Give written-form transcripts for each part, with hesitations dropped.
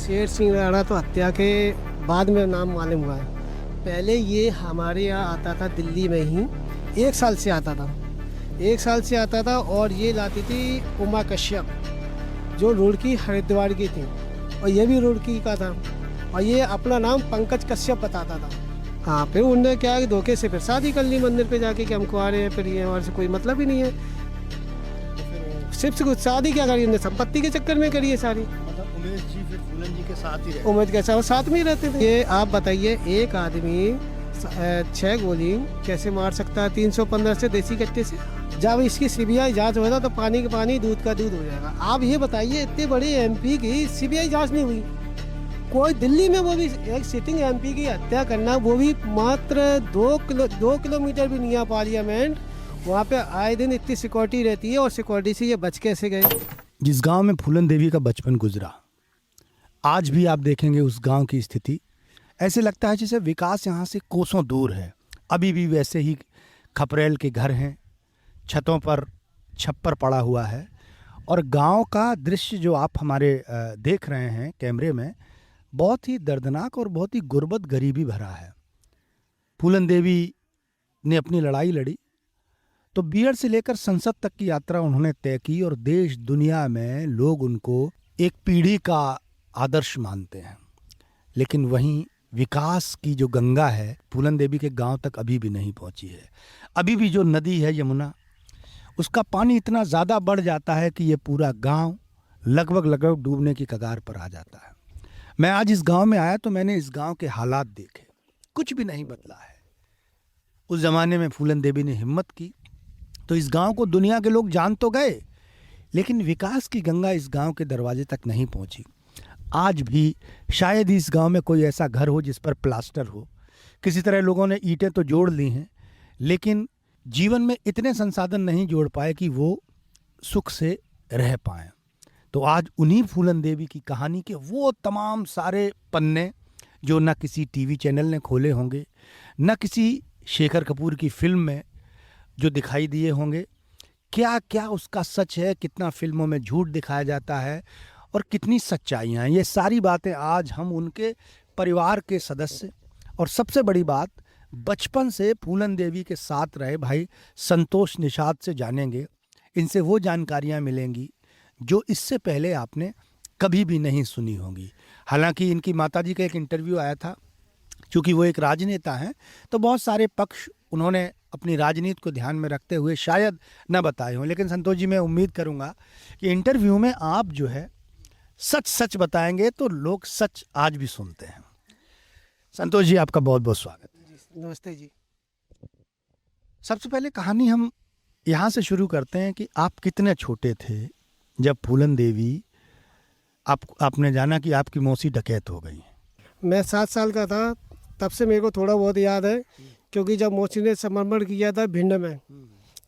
शेर सिंह राणा तो हत्या के बाद में नाम मालूम हुआ है। पहले ये हमारे यहाँ आता था दिल्ली में ही, 1 साल से आता था, 1 साल से आता था। और ये लाती थी उमा कश्यप, जो रुड़की हरिद्वार की थी, और ये भी रुड़की का था। और ये अपना नाम पंकज कश्यप बताता था। हाँ, फिर उनने क्या कि धोखे से फिर शादी कर ली मंदिर पे जाके कि हमको आ रहे हैं, फिर ये और से कोई मतलब ही नहीं है। सिर्फ शादी क्या करी, उन्हें संपत्ति के चक्कर में करी है सारी। मतलब उमेश जी फिर फूलन जी के साथ ही रहे। उमेश के साथ में ही रहते थे। ये आप बताइए, एक आदमी 6 गोली कैसे मार सकता है 315 से देसी कट्टे से? जब इसकी सीबीआई जांच होगा तो पानी का पानी, दूध का दूध हो जाएगा। आप ये बताइए, इतने बड़े एमपी की सीबीआई जांच नहीं हुई। कोई दिल्ली में, वो भी एक सिटिंग एमपी की हत्या करना, वो भी मात्र 2 किलोमीटर भी नहीं है पार्लियामेंट। वहाँ पे आए दिन इतनी सिक्योरिटी रहती है, और सिक्योरिटी से ये बच कैसे गए? जिस गांव में फूलन देवी का बचपन गुजरा, आज भी आप देखेंगे उस गांव की स्थिति, ऐसे लगता है जैसे विकास यहाँ से कोसों दूर है। अभी भी वैसे ही खपरेल के घर हैं, छतों पर छप्पर पड़ा हुआ है। और गांव का दृश्य जो आप हमारे देख रहे हैं कैमरे में, बहुत ही दर्दनाक और बहुत ही गुर्बत गरीबी भरा है। फूलन देवी ने अपनी लड़ाई लड़ी तो बीहड़ से लेकर संसद तक की यात्रा उन्होंने तय की, और देश दुनिया में लोग उनको एक पीढ़ी का आदर्श मानते हैं। लेकिन वहीं विकास की जो गंगा है, फूलन देवी के गांव तक अभी भी नहीं पहुंची है। अभी भी जो नदी है यमुना, उसका पानी इतना ज़्यादा बढ़ जाता है कि ये पूरा गांव लगभग डूबने की कगार पर आ जाता है। मैं आज इस गांव में आया तो मैंने इस गांव के हालात देखे, कुछ भी नहीं बदला है। उस ज़माने में फूलन देवी ने हिम्मत की तो इस गांव को दुनिया के लोग जान तो गए, लेकिन विकास की गंगा इस गांव के दरवाजे तक नहीं पहुंची। आज भी शायद इस गांव में कोई ऐसा घर हो जिस पर प्लास्टर हो। किसी तरह लोगों ने ईंटें तो जोड़ ली हैं, लेकिन जीवन में इतने संसाधन नहीं जोड़ पाए कि वो सुख से रह पाएं। तो आज उन्हीं फूलन देवी की कहानी के वो तमाम सारे पन्ने जो न किसी टीवी चैनल ने खोले होंगे, न किसी शेखर कपूर की फिल्म में जो दिखाई दिए होंगे, क्या क्या उसका सच है, कितना फिल्मों में झूठ दिखाया जाता है और कितनी सच्चाइयाँ हैं, ये सारी बातें आज हम उनके परिवार के सदस्य और सबसे बड़ी बात बचपन से फूलन देवी के साथ रहे भाई संतोष निषाद से जानेंगे। इनसे वो जानकारियाँ मिलेंगी जो इससे पहले आपने कभी भी नहीं सुनी होंगी। हालांकि इनकी माताजी का एक इंटरव्यू आया था, क्योंकि वो एक राजनेता हैं तो बहुत सारे पक्ष उन्होंने अपनी राजनीति को ध्यान में रखते हुए शायद न बताए हों, लेकिन संतोष जी मैं उम्मीद करूंगा कि इंटरव्यू में आप जो है सच सच बताएंगे तो लोग सच आज भी सुनते हैं। संतोष जी, आपका बहुत बहुत स्वागत है। नमस्ते जी। सबसे पहले कहानी हम यहाँ से शुरू करते हैं कि आप कितने छोटे थे जब फूलन देवी आपने जाना कि आपकी मौसी डकैत हो गई? मैं 7 साल का था, तब से मेरे को थोड़ा बहुत याद है, क्योंकि जब मौसी ने समर्पण किया था भिंड में,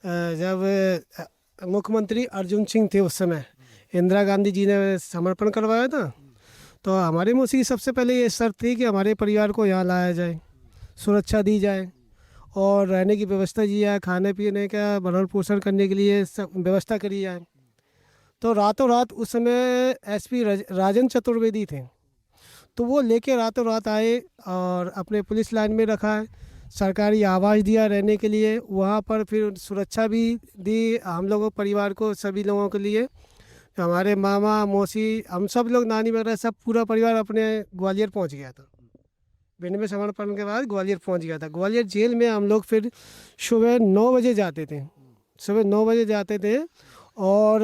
जब मुख्यमंत्री अर्जुन सिंह थे उस समय, इंदिरा गांधी जी ने समर्पण करवाया था, तो हमारी मौसी की सबसे पहले ये शर्त थी कि हमारे परिवार को यहाँ लाया जाए, सुरक्षा दी जाए और रहने की व्यवस्था की जाए, खाने पीने का भरण पोषण करने के लिए सब व्यवस्था करी जाए। तो रातों रात उस समय एसपी राजन चतुर्वेदी थे, तो वो लेके रातों रात आए और अपने पुलिस लाइन में रखा है, सरकारी आवास दिया रहने के लिए, वहाँ पर फिर सुरक्षा भी दी हम लोगों परिवार को, सभी लोगों के लिए। हमारे मामा मौसी, हम सब लोग, नानी वगैरह सब पूरा परिवार अपने ग्वालियर पहुँच गया था। भिंड में समर्पण के बाद ग्वालियर पहुँच गया था। ग्वालियर जेल में हम लोग फिर सुबह 9 बजे जाते थे, सुबह 9 बजे जाते थे और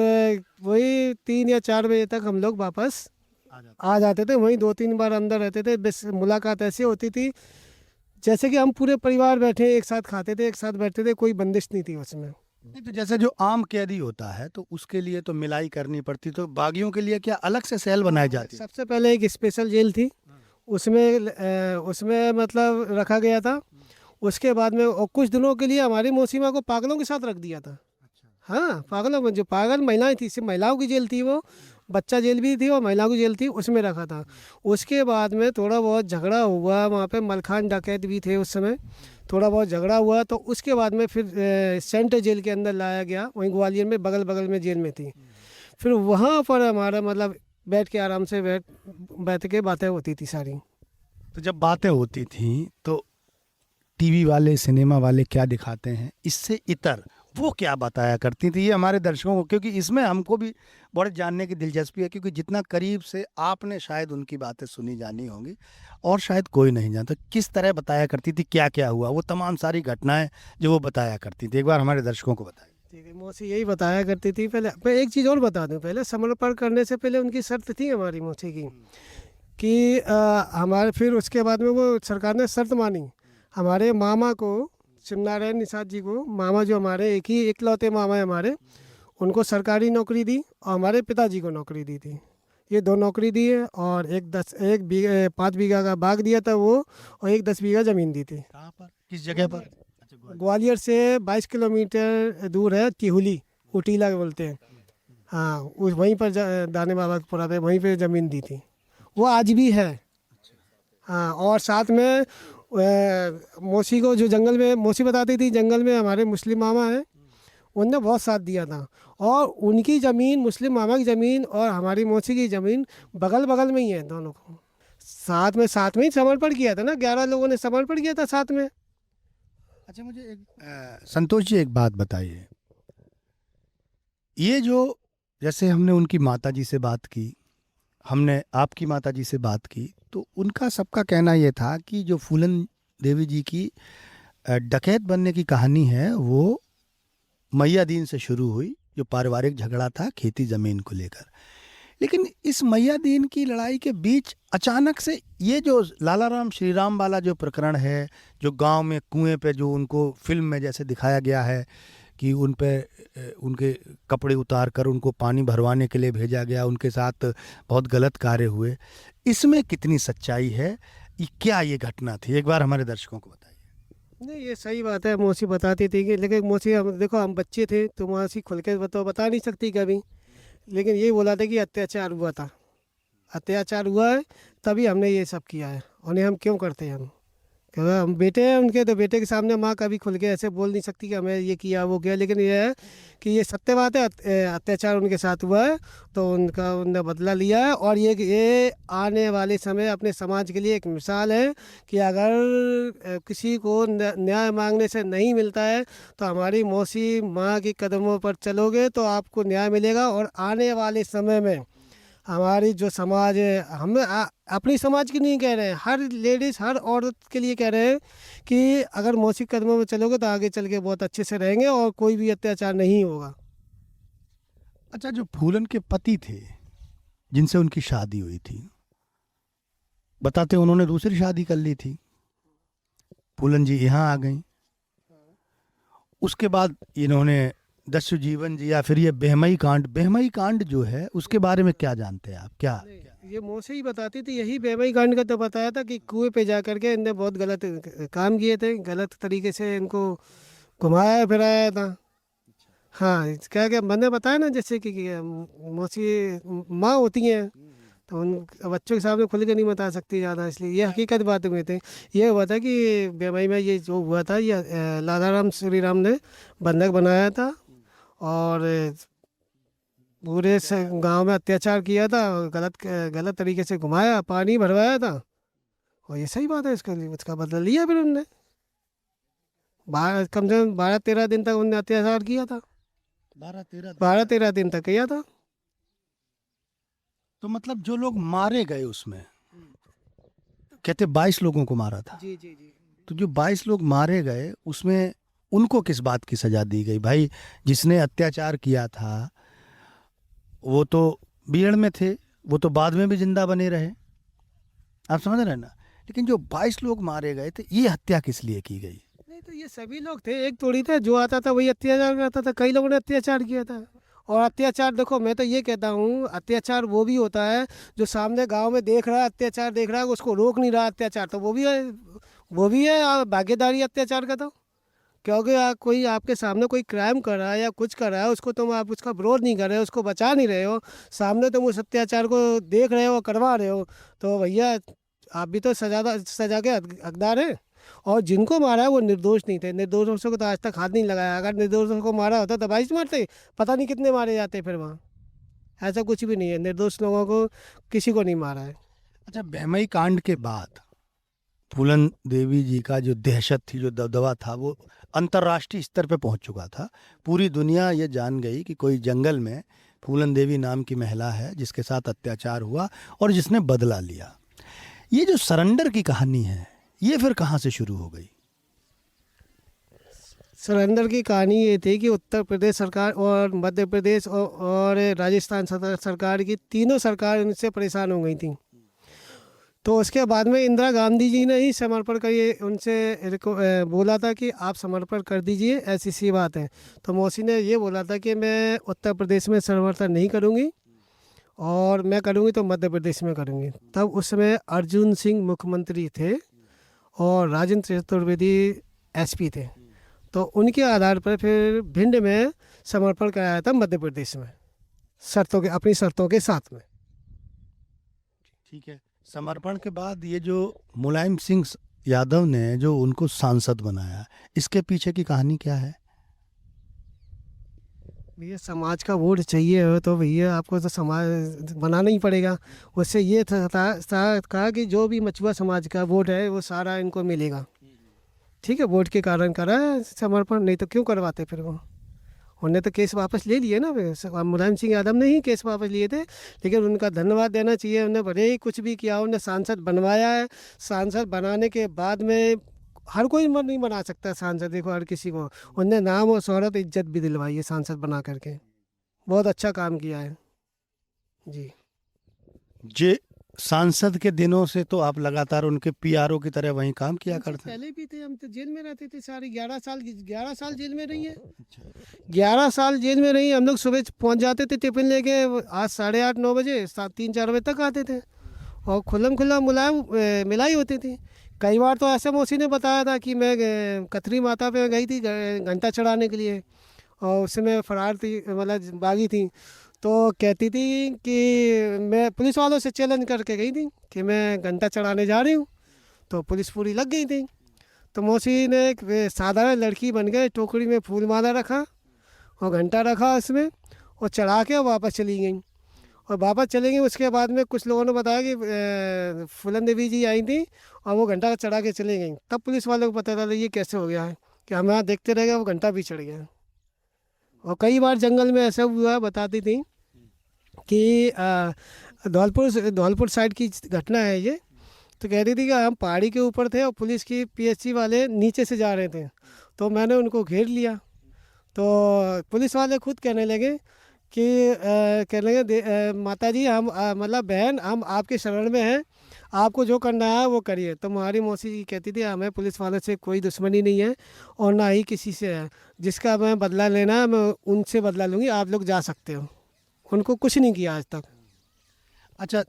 वही 3 या 4 बजे तक हम लोग वापस आ जाते थे। वहीं 2-3 बार अंदर रहते थे। बस मुलाकात ऐसी होती थी जैसे कि हम पूरे परिवार बैठे एक साथ खाते थे, एक साथ बैठते थे, कोई बंदिश नहीं थी उसमें। नहीं तो जैसे जो आम कैदी होता है तो उसके लिए तो मिलाई करनी पड़ती, तो बागियों के लिए क्या अलग से सेल बनाई जाती? सबसे पहले एक स्पेशल जेल थी, उसमें मतलब रखा गया था। उसके बाद में और कुछ दिनों के लिए हमारी मौसीमा को पागलों के साथ रख दिया था। हाँ, पागलों में जो पागल महिलाएं थी, सिर्फ महिलाओं की जेल थी, वो बच्चा जेल भी थी और महिलाओं की जेल थी, उसमें रखा था। उसके बाद में थोड़ा बहुत झगड़ा हुआ, वहाँ पे मलखान डकैत भी थे उस समय, थोड़ा बहुत झगड़ा हुआ, तो उसके बाद में फिर सेंट्रल जेल के अंदर लाया गया, वहीं ग्वालियर में बगल में जेल में थी। फिर वहाँ पर हमारा मतलब बैठ के आराम से बैठ के बातें होती थी सारी। तो जब बातें होती थी तो टीवी वाले सिनेमा वाले क्या दिखाते हैं, इससे इतर वो क्या बताया करती थी, ये हमारे दर्शकों को, क्योंकि इसमें हमको भी बड़े जानने की दिलचस्पी है, क्योंकि जितना करीब से आपने शायद उनकी बातें सुनी जानी होंगी और शायद कोई नहीं जानता किस तरह बताया करती थी, क्या क्या हुआ, वो तमाम सारी घटनाएं जो वो बताया करती थी, एक बार हमारे दर्शकों को बताइए। ठीक है, मौसी यही बताया करती थी। पहले मैं एक चीज़ और बता दूं, पहले समर्पण करने से पहले उनकी शर्त थी हमारी मौसी की कि हमारे, फिर उसके बाद में वो सरकार ने शर्त मानी हमारे मामा को, शिवनारायण निषाद जी को, मामा जो हमारे एक ही इकलौते मामा है हमारे, उनको सरकारी नौकरी दी और हमारे पिताजी को नौकरी दी थी। ये दो नौकरी दी है और एक 5 बीघा का बाग दिया था वो, और एक 10 बीघा ज़मीन दी थी। कहाँ पर, किस जगह पर? ग्वालियर से 22 किलोमीटर दूर है, तिहुली, उटीला बोलते हैं। हाँ, उस वहीं पर दाने बाबा के पुरा पे वहीं पे ज़मीन दी थी, वो आज भी है। हाँ, और साथ में मौसी को जो जंगल में, मौसी बताती थी जंगल में हमारे मुस्लिम मामा हैं, उनने बहुत साथ दिया था। और उनकी ज़मीन, मुस्लिम मामा की ज़मीन और हमारी मौसी की ज़मीन बगल बगल में ही है दोनों को। साथ में ही समर्पण किया था ना, 11 लोगों ने समर्पण किया था साथ में। अच्छा, मुझे एक संतोष जी एक बात बताइए, ये जो, जैसे हमने उनकी माताजी से बात की, हमने आपकी माताजी से बात की, तो उनका सबका कहना ये था कि जो फूलन देवी जी की डकैत बनने की कहानी है वो मैया दीन से शुरू हुई, जो पारिवारिक झगड़ा था खेती ज़मीन को लेकर। लेकिन इस मैया दीन की लड़ाई के बीच अचानक से ये जो लाला राम श्री राम वाला जो प्रकरण है, जो गांव में कुएं पे जो उनको फिल्म में जैसे दिखाया गया है कि उन पे उनके कपड़े उतार कर उनको पानी भरवाने के लिए भेजा गया, उनके साथ बहुत गलत कार्य हुए, इसमें कितनी सच्चाई है, क्या ये घटना थी, एक बार हमारे दर्शकों को बताइए। नहीं, ये सही बात है, मौसी बताती थी कि, लेकिन मौसी, हम देखो हम बच्चे थे तो मौसी खुल के बता नहीं सकती कभी, लेकिन ये बोला था कि अत्याचार हुआ था, अत्याचार हुआ है तभी हमने ये सब किया है, उन्हें हम क्यों करते हैं, हम क्योंकि हम बेटे हैं उनके, तो बेटे के सामने माँ कभी खुल के ऐसे बोल नहीं सकती कि हमें ये किया वो किया। लेकिन ये है कि ये सत्य बात है, अत्याचार उनके साथ हुआ है तो उनने बदला लिया है। और ये आने वाले समय अपने समाज के लिए एक मिसाल है कि अगर किसी को न्याय मांगने से नहीं मिलता है तो हमारी मौसी माँ के कदमों पर चलोगे तो आपको न्याय मिलेगा। और आने वाले समय में हमारी जो समाज है, हम अपनी समाज की नहीं कह रहे हैं, हर लेडीज़, हर औरत के लिए कह रहे हैं कि अगर मौसी कदमों में चलोगे तो आगे चल के बहुत अच्छे से रहेंगे और कोई भी अत्याचार नहीं होगा। अच्छा, जो फूलन के पति थे जिनसे उनकी शादी हुई थी, बताते उन्होंने दूसरी शादी कर ली थी, फूलन जी यहाँ आ गई, उसके बाद इन्होंने दस्यु जीवन जी या फिर ये बेहमई कांड जो है उसके बारे में क्या जानते हैं आप, क्या? ये मौसी ही बताती थी, यही बेमई कांड का तो बताया था कि कुएं पे जा करके इनने बहुत गलत काम किए थे, गलत तरीके से इनको घुमाया फिराया था। हाँ, क्या क्या मैंने बताया ना, जैसे कि मौसी माँ होती हैं तो उन बच्चों के सामने खुल के नहीं बता सकती ज़्यादा, इसलिए ये हकीकत बात में थे। ये हुआ था कि बेमई में ये जो हुआ था, ये लाला राम श्री राम ने बंधक बनाया था और पूरे से गांव में अत्याचार किया था, गलत तरीके से घुमाया, पानी भरवाया था। और ये सही बात है, इसका उसका बदला लिया फिर उनने। कम से कम 12-13 दिन तक उनने अत्याचार किया था, 12-13 दिन तक किया था। तो मतलब जो लोग मारे गए उसमें कहते 22 लोगों को मारा था। जी जी जी। तो जो 22 लोग मारे गए उसमें उनको किस बात की सजा दी गई? भाई, जिसने अत्याचार किया था वो तो बीएड में थे, वो तो बाद में भी जिंदा बने रहे, आप समझ रहे हैं ना। लेकिन जो 22 लोग मारे गए थे, ये हत्या किस लिए की गई? नहीं तो ये सभी लोग थे, एक थोड़ी थे, जो आता था वही अत्याचार करता था, कई लोगों ने अत्याचार किया था। और अत्याचार देखो, मैं तो ये कहता हूँ, अत्याचार वो भी होता है जो सामने गांव में देख रहा है, अत्याचार देख रहा है, उसको रोक नहीं रहा अत्याचार, तो वो भी है भागीदारी अत्याचार का। तो क्योंकि कोई आपके सामने कोई क्राइम कर रहा है या कुछ कर रहा है, उसको तुम आप उसका विरोध नहीं कर रहे हो, उसको बचा नहीं रहे हो, सामने तुम उस अत्याचार को देख रहे हो, करवा रहे हो, तो भैया आप भी तो सजा के हकदार हैं। और जिनको मारा है वो निर्दोष नहीं थे, निर्दोषों को तो आज तक हाथ नहीं लगाया। अगर निर्दोषों को मारा होता तो 22 मारते, पता नहीं कितने मारे जाते फिर वहाँ। ऐसा कुछ भी नहीं है, निर्दोष लोगों को किसी को नहीं मारा है। अच्छा, भैमई कांड के बाद फूलन देवी जी का जो दहशत थी, जो दबदबा था, वो अंतर्राष्ट्रीय स्तर पे पहुंच चुका था। पूरी दुनिया ये जान गई कि कोई जंगल में फूलन देवी नाम की महिला है जिसके साथ अत्याचार हुआ और जिसने बदला लिया। ये जो सरेंडर की कहानी है, ये फिर कहाँ से शुरू हो गई? सरेंडर की कहानी ये थी कि उत्तर प्रदेश सरकार और मध्य प्रदेश और राजस्थान सरकार की तीनों सरकार उनसे परेशान हो गई थी। तो उसके बाद में इंदिरा गांधी जी ने ही समर्पण कर ये उनसे बोला था कि आप समर्पण कर दीजिए, ऐसी सी बात है। तो मौसी ने ये बोला था कि मैं उत्तर प्रदेश में समर्पण नहीं करूँगी और मैं करूँगी तो मध्य प्रदेश में करूँगी। तब उस समय अर्जुन सिंह मुख्यमंत्री थे और राजेंद्र चतुर्वेदी एसपी थे। तो उनके आधार पर फिर भिंड में समर्पण कराया था मध्य प्रदेश में, शर्तों के, अपनी शर्तों के साथ में। ठीक है, समर्पण के बाद ये जो मुलायम सिंह यादव ने जो उनको सांसद बनाया, इसके पीछे की कहानी क्या है? भैया समाज का वोट चाहिए हो तो भैया आपको तो समाज बनाना ही पड़ेगा। उससे ये कहा कि जो भी मछुआ समाज का वोट है वो सारा इनको मिलेगा। ठीक है, वोट के कारण करा है समर्पण, नहीं तो क्यों करवाते फिर वो। उन्होंने तो केस वापस ले लिए ना, मुलायम सिंह यादव ने ही केस वापस लिए थे। लेकिन उनका धन्यवाद देना चाहिए, उन्होंने भले ही कुछ भी किया, उन्होंने सांसद बनवाया है। सांसद बनाने के बाद में हर कोई नहीं बना सकता सांसद, देखो हर किसी को उनने नाम और शोहरत इज्जत भी दिलवाई है सांसद बना करके। बहुत अच्छा काम किया है जी। जे सांसद के दिनों से तो आप लगातार उनके पीआरओ की तरह वहीं काम किया करते हैं। पहले भी थे, हम तो जेल में रहते थे सारे 11 साल जेल में रही है। 11 साल जेल में रही। हम लोग सुबह पहुंच जाते थे टिफिन लेके, आज 8:30-9 बजे 3-4 बजे तक आते थे और खुल्लम खुल्ला मुलायम मिलाई होती थी। कई बार तो ऐसे मौसी ने बताया था कि मैं कतरी माता पे गई थी घंटा चढ़ाने के लिए और उसमें फरार थी, मतलब बागी थी। तो कहती थी कि मैं पुलिस वालों से चैलेंज करके गई थी कि मैं घंटा चढ़ाने जा रही हूँ, तो पुलिस पूरी लग गई थी। तो मौसी ने एक साधारण लड़की बन गए, टोकरी में फूल माला रखा और घंटा रखा उसमें और चढ़ा के वापस चली गई। और वापस चली गई, उसके बाद में कुछ लोगों ने बताया कि फूलन देवी जी आई थी और वो घंटा चढ़ा के चली गई। तब पुलिस वालों को पता चला ये कैसे हो गया है कि हम यहाँ देखते रह गए, वो घंटा भी चढ़ गया। और कई बार जंगल में ऐसा हुआ, बताती थी कि धौलपुर साइड की घटना है ये। तो कहती थी कि हम पहाड़ी के ऊपर थे और पुलिस की पीएससी वाले नीचे से जा रहे थे, तो मैंने उनको घेर लिया। तो पुलिस वाले खुद कहने लगे कि कहने लगे माता जी हम मतलब बहन हम आपके शरण में हैं, आपको जो करना है वो करिए। तो हमारी मौसी जी कहती थी हमें पुलिस वालों से कोई दुश्मनी नहीं है और ना ही किसी से है, जिसका मैं बदला लेना है मैं उनसे बदला लूँगी, आप लोग जा सकते हो। उनको कुछ नहीं किया आज तक। अच्छा,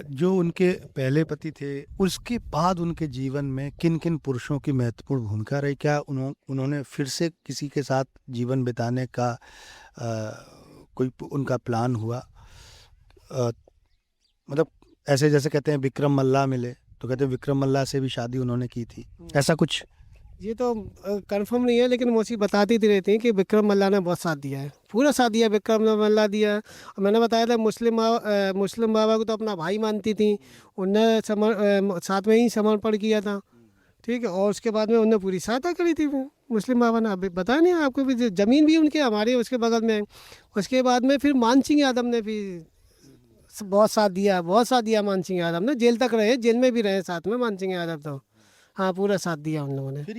जो उनके पहले पति थे उसके बाद उनके जीवन में किन किन पुरुषों की महत्वपूर्ण भूमिका रही? क्या उन्होंने फिर से किसी के साथ जीवन बिताने का कोई उनका प्लान हुआ? मतलब ऐसे जैसे कहते हैं विक्रम मल्ला मिले तो कहते हैं विक्रम मल्ला से भी शादी उन्होंने की थी, ऐसा कुछ? ये तो कंफर्म नहीं है, लेकिन मौसी बताती रहती हैं कि विक्रम मल्ला ने बहुत साथ दिया है, पूरा साथ दिया विक्रम मल्ला दिया। और मैंने बताया था मुस्लिम बाबा को तो अपना भाई मानती थी, उनने साथ में ही समर्पण किया था। ठीक है, और उसके बाद में उनने पूरी सहायता करी थी मुस्लिम बाबा ने। अभी बताया नहीं आपको, भी ज़मीन भी उनके हमारे उसके बगल में। उसके बाद में फिर मान सिंह यादव ने भी बहुत साथ दिया मान सिंह यादव ने। जेल तक रहे, जेल में भी रहे साथ में मान सिंह यादव तो। हाँ, पूरा साथ दिया उन लोगों ने। फिर